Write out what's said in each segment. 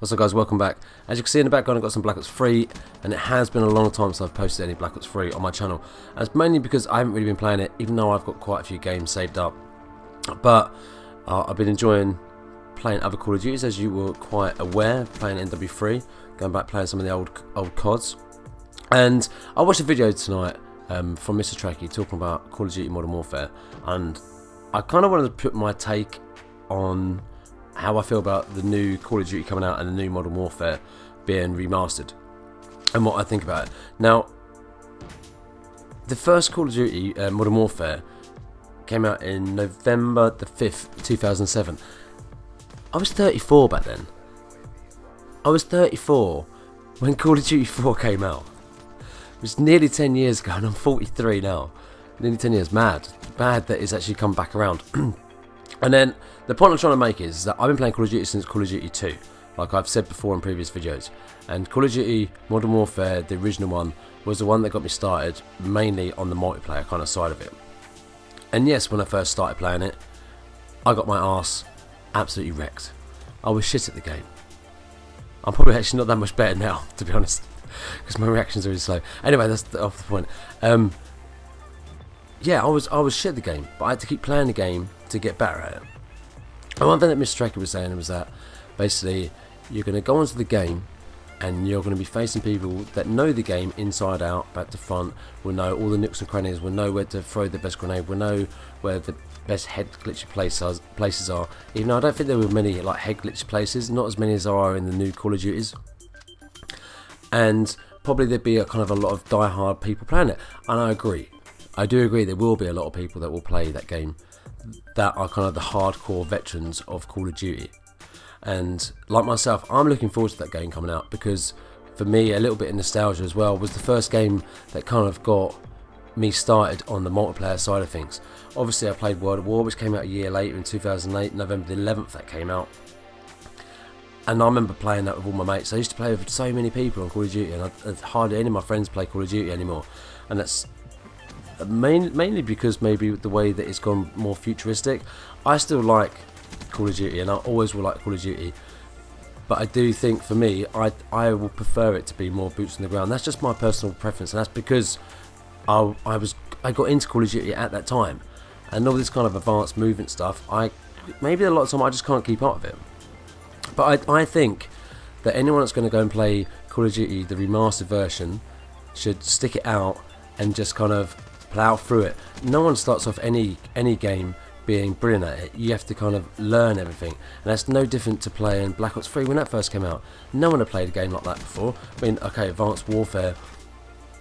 What's up guys, welcome back. As you can see in the background, I've got some Black Ops 3, and it has been a long time since I've posted any Black Ops 3 on my channel. And it's mainly because I haven't really been playing it, even though I've got quite a few games saved up. But I've been enjoying playing other Call of Duties, as you were quite aware, playing NW3, going back playing some of the old CODs. And I watched a video tonight from Mr. Trakky talking about Call of Duty Modern Warfare, and I kind of wanted to put my take on how I feel about the new Call of Duty coming out and the new Modern Warfare being remastered, and what I think about it. Now, the first Call of Duty Modern Warfare came out in November the 5th, 2007. I was 34 back then. I was 34 when Call of Duty 4 came out. It was nearly 10 years ago, and I'm 43 now. Nearly 10 years. Mad that it's actually come back around. And then the point I'm trying to make is that I've been playing Call of Duty since Call of Duty 2, like I've said before in previous videos. And Call of Duty Modern Warfare, the original one, was the one that got me started mainly on the multiplayer kind of side of it. And yes, when I first started playing it, I got my arse absolutely wrecked. I was shit at the game. I'm probably actually not that much better now, to be honest, because my reactions are really slow. Anyway, that's off the point. Yeah, I was shit at the game, but I had to keep playing the game to get better at it. And one thing that Mr. Trakky was saying was that basically you're going to go onto the game and you're going to be facing people that know the game inside out, back to front, will know all the nooks and crannies, will know where to throw the best grenade, will know where the best head glitchy places are. Even though I don't think there were many like head glitchy places, not as many as there are in the new Call of Duties. And probably there'd be a kind of a lot of die-hard people playing it, and I agree. I do agree there will be a lot of people that will play that game that are kind of the hardcore veterans of Call of Duty. And like myself, I'm looking forward to that game coming out, because for me, a little bit of nostalgia as well, was the first game that kind of got me started on the multiplayer side of things. Obviously I played World at War, which came out a year later in 2008, November the 11th that came out. And I remember playing that with all my mates. I used to play with so many people on Call of Duty, and hardly any of my friends play Call of Duty anymore. And that's mainly because maybe the way that it's gone more futuristic. I still like Call of Duty, and I always will like Call of Duty, but I do think for me, I will prefer it to be more boots on the ground. That's just my personal preference, and that's because I got into Call of Duty at that time, and all this kind of advanced movement stuff, maybe a lot of time I just can't keep up with it. But I think that anyone that's going to go and play Call of Duty, the remastered version, should stick it out and just kind of plow through it. No one starts off any game being brilliant at it. You have to kind of learn everything, and that's no different to playing Black Ops 3 when that first came out. No one had played a game like that before. I mean, okay, Advanced Warfare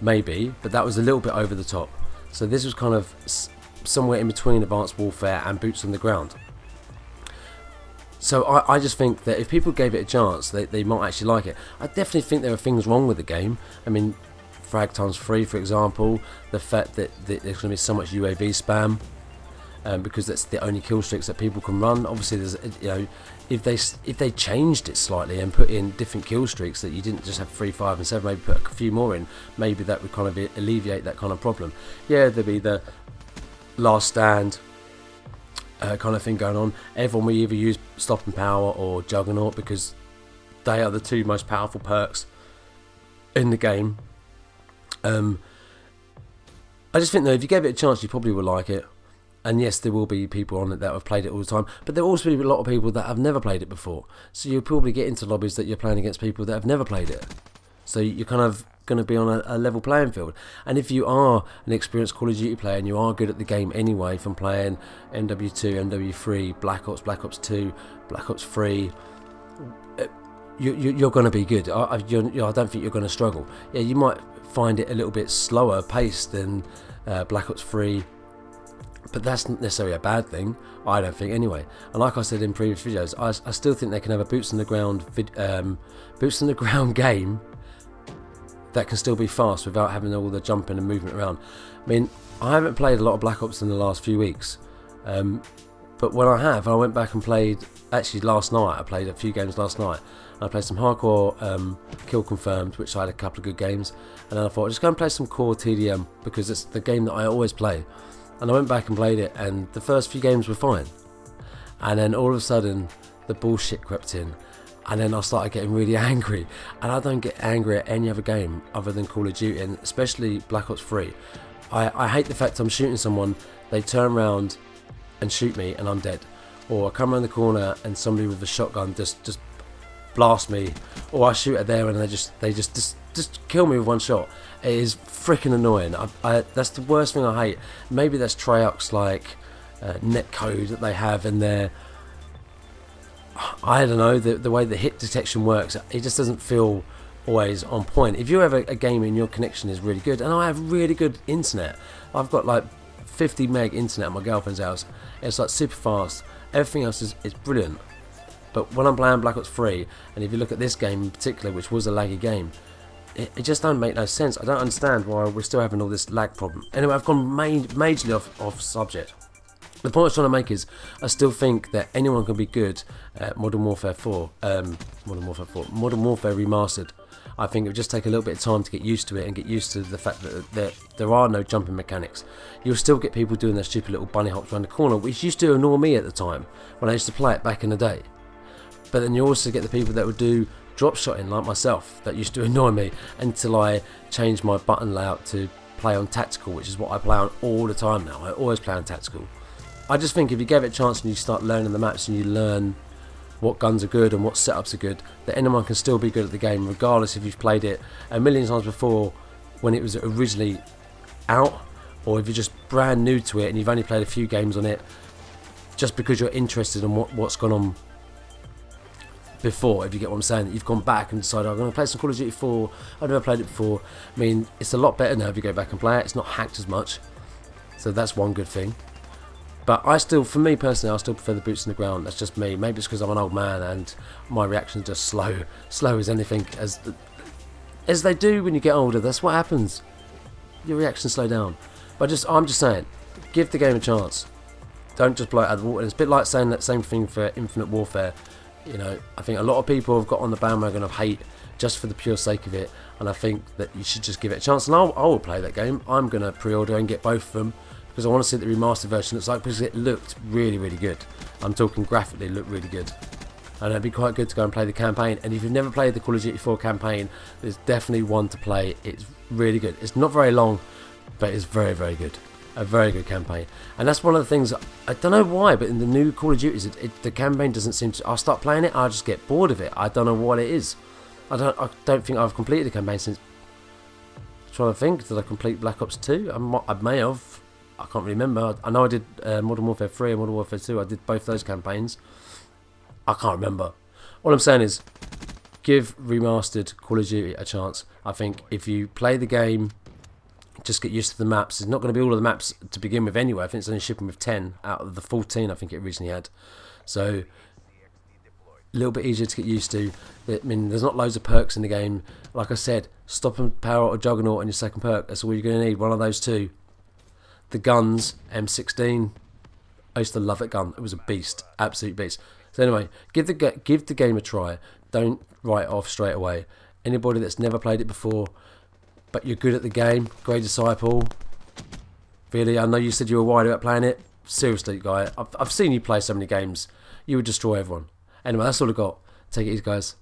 maybe, but that was a little bit over the top. So this was kind of somewhere in between Advanced Warfare and Boots on the Ground. So I just think that if people gave it a chance, they might actually like it. I definitely think there are things wrong with the game. I mean, frag times 3, for example, the fact that there's going to be so much UAV spam, because that's the only kill streaks that people can run. Obviously, there's, you know, if they changed it slightly and put in different kill streaks, that you didn't just have 3, 5 and 7, maybe put a few more in, maybe that would kind of alleviate that kind of problem. Yeah, there'd be the last stand kind of thing going on. Everyone will either use stopping power or juggernaut, because they are the two most powerful perks in the game. I just think though, if you gave it a chance, you probably would like it. And yes, there will be people on it that have played it all the time, but there will also be a lot of people that have never played it before. So you'll probably get into lobbies that you're playing against people that have never played it. So you're kind of going to be on a level playing field. And if you are an experienced Call of Duty player and you are good at the game anyway, from playing MW2, MW3, Black Ops, Black Ops 2, Black Ops 3, you're going to be good. I don't think you're going to struggle. Yeah, you might find it a little bit slower paced than Black Ops 3, but that's not necessarily a bad thing, I don't think, anyway. And like I said in previous videos, I still think they can have a boots on the ground game that can still be fast without having all the jumping and movement around. I mean, I haven't played a lot of Black Ops in the last few weeks, but when I have, I went back and played, actually last night, I played a few games last night. I played some hardcore Kill Confirmed, which I had a couple of good games, and then I thought, just go and play some core TDM, because it's the game that I always play. And I went back and played it, and the first few games were fine. And then all of a sudden, the bullshit crept in, and then I started getting really angry. And I don't get angry at any other game other than Call of Duty, and especially Black Ops 3. I hate the fact I'm shooting someone, they turn around and shoot me and I'm dead. Or I come around the corner and somebody with a shotgun just blast me, or I shoot at there and they just kill me with one shot. It is freaking annoying. That's the worst thing I hate. Maybe that's Treyarch's like netcode that they have in their, I don't know, the way the hit detection works. It just doesn't feel always on point. If you have a game and your connection is really good, and I have really good internet, I've got like 50 meg internet at my girlfriend's house. It's like super fast. Everything else is brilliant. But when I'm playing Black Ops 3, and if you look at this game in particular, which was a laggy game, it just don't make no sense. I don't understand why we're still having all this lag problem. Anyway, I've gone majorly off subject. The point I was trying to make is, I still think that anyone can be good at Modern Warfare Remastered. I think it would just take a little bit of time to get used to it and get used to the fact that there are no jumping mechanics. You'll still get people doing their stupid little bunny hops around the corner, which used to annoy me at the time when I used to play it back in the day. But then you also get the people that would do drop shotting like myself, that used to annoy me until I changed my button layout to play on tactical, which is what I play on all the time now. I always play on tactical. I just think if you gave it a chance and you start learning the maps and you learn what guns are good and what setups are good, that anyone can still be good at the game, regardless if you've played it a million times before when it was originally out, or if you're just brand new to it and you've only played a few games on it just because you're interested in what's gone on before, if you get what I'm saying, that you've gone back and decided, I'm going to play some Call of Duty 4, I've never played it before. I mean, it's a lot better now if you go back and play it, it's not hacked as much, so that's one good thing. But I still, for me personally, I still prefer the boots in the ground. That's just me. Maybe it's because I'm an old man and my reactions are just slow as anything, as they do when you get older. That's what happens. Your reactions slow down. But I'm just saying, give the game a chance. Don't just blow it out of the water. It's a bit like saying that same thing for Infinite Warfare. You know, I think a lot of people have got on the bandwagon of hate just for the pure sake of it, and I think that you should just give it a chance. And I will play that game. I'm going to pre-order and get both of them, because I want to see what the remastered version looks like, because it looked really, really good. I'm talking graphically, it looked really good. And it'd be quite good to go and play the campaign. And if you've never played the Call of Duty 4 campaign, there's definitely one to play. It's really good. It's not very long, but it's very, very good. A very good campaign. And that's one of the things, I don't know why, but in the new Call of Duties, the campaign doesn't seem to, I'll start playing it, I'll just get bored of it. I don't know what it is. I don't think I've completed the campaign since, I'm trying to think, did I complete Black Ops 2? I may have. I can't remember. I know I did Modern Warfare 3 and Modern Warfare 2. I did both those campaigns. I can't remember. All I'm saying is, give Remastered Call of Duty a chance. I think if you play the game, just get used to the maps. It's not going to be all of the maps to begin with anyway. I think it's only shipping with 10 out of the 14 I think it originally had. So, a little bit easier to get used to. I mean, there's not loads of perks in the game. Like I said, Stop and Power or Juggernaut on your second perk. That's all you're going to need. One of those two. The guns, M16, I used to love that gun. It was a beast, absolute beast. So anyway, give the game a try. Don't write it off straight away. Anybody that's never played it before, but you're good at the game, Grey Disciple. Really, I know you said you were worried about playing it. Seriously, guy, I've seen you play so many games. You would destroy everyone. Anyway, that's all I got. Take it easy, guys.